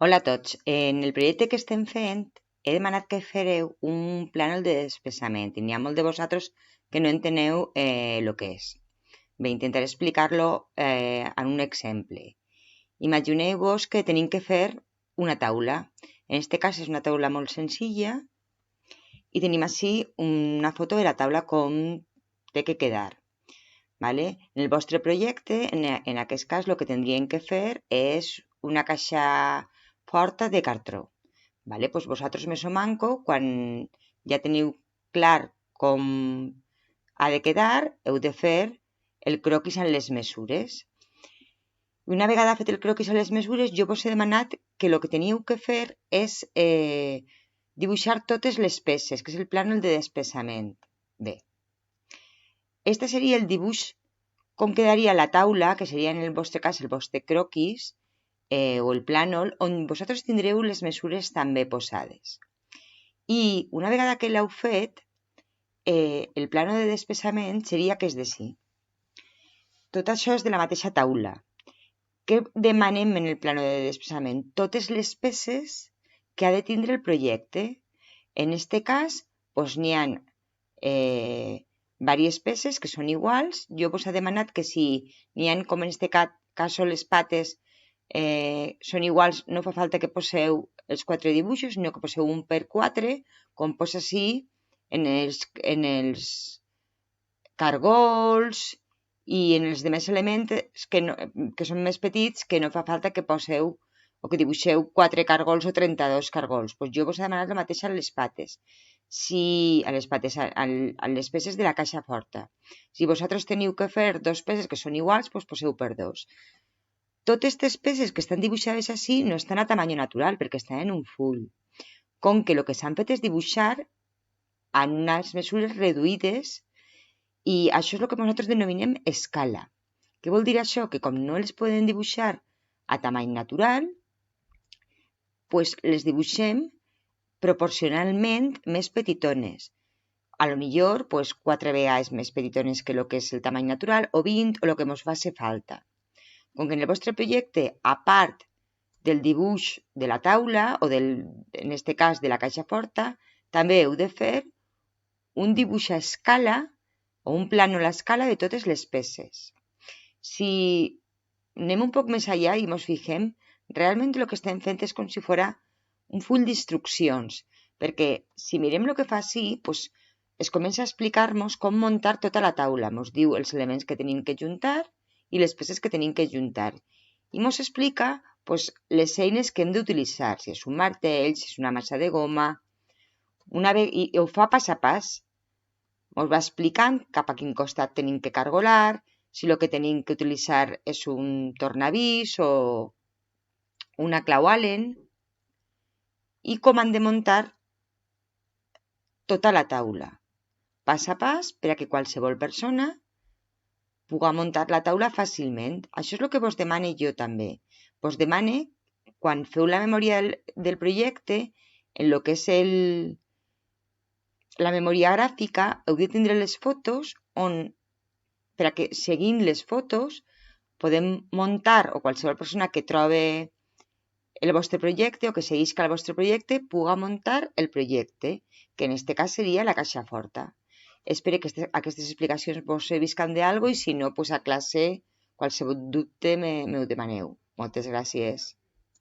Hola a tots. En el projecte que estem fent he demanat que fareu un plànol de desplaçament i n'hi ha molt de vosaltres que no enteneu el que és. Bé, intentaré explicar-lo en un exemple. Imagineu-vos que tenim que fer una taula. En aquest cas és una taula molt senzilla i tenim així una foto de la taula com té que quedar. ¿Vale? En el vostre projecte, en aquest cas, el que tindríem que fer és una caixa forta de cartró. ¿Vale? Pues vosaltres més o manco, quan ja teniu clar com ha de quedar, heu de fer el croquis en les mesures. Una vegada fet el croquis en les mesures, jo vos he demanat que el que teniu que fer és dibuixar totes les peces, que és el plànol de desplaçament. Bé, este seria el dibuix com quedaria la taula, que seria en el vostre cas el vostre croquis o el plànol, on vosaltres tindreu les mesures també posades. I una vegada que l'heu fet, el plànol de desplaçament seria que és d'ací. Tot això és de la mateixa taula. Què demanem en el plànol de desplaçament? Totes les peces que ha de tindre el projecte. En aquest cas, doncs, n'hi ha diverses peces que són iguals. Jo vos he demanat que si n'hi ha, com en aquest cas són les pates, són iguals, no fa falta que poseu els 4 dibuixos, sinó que poseu 1 per 4, com posa així en els cargols i en els demés elements que són més petits, que no fa falta que poseu o que dibuixeu 4 cargols o 32 cargols. Pues jo vos he demanat el mateix a les pates. A les peces de la caixa forta. Si vosaltres teniu que fer 2 peces que són iguals, doncs poseu per 2. Totes aquestes peces que estan dibuixades així no estan a tamany natural perquè estan en un full. Com que el que s'han fet és dibuixar en unes mesures reduïdes i això és el que nosaltres denominem escala. Què vol dir això? Que com no les podem dibuixar a tamany natural, doncs les dibuixem proporcionalment més petitones. A lo millor, pues, 4 vegades més petitones que el que és el tamany natural, o 20, o el que ens faci falta. Com que en el vostre projecte, a part del dibuix de la taula, o en aquest cas de la caixa forta, també heu de fer un dibuix a escala, o un plànol a escala de totes les peces. Si anem un poc més allà i ens fixem, realment el que estem fent és com si fos un full d'instruccions, perquè si mirem el que fa així, doncs, es comença a explicar-nos com muntar tota la taula. Ens diu els elements que tenim que juntar i les peces que tenim que juntar. I ens explica doncs, les eines que hem d'utilitzar, si és un martell, si és una massa de goma, i ho fa pas a pas. Ens va explicant cap a quin costat tenim que cargolar, si el que tenim que utilitzar és un tornavís o una clau Allen, i com han de muntar tota la taula, pas a pas, per a que qualsevol persona pugui muntar la taula fàcilment. Això és el que vos demane jo també. Vos demane, quan feu la memòria del projecte, en el que és la memòria gràfica, heu de tindre les fotos per a que seguint les fotos podem muntar, o qualsevol persona que trobe el vostre projecte o que seguisca el vostre projecte pugui muntar el projecte, que en aquest cas seria la caixa forta. Espero que aquestes explicacions vos serviscan d'algo i si no, pues a classe qualsevol dubte m'ho demaneu. Moltes gràcies.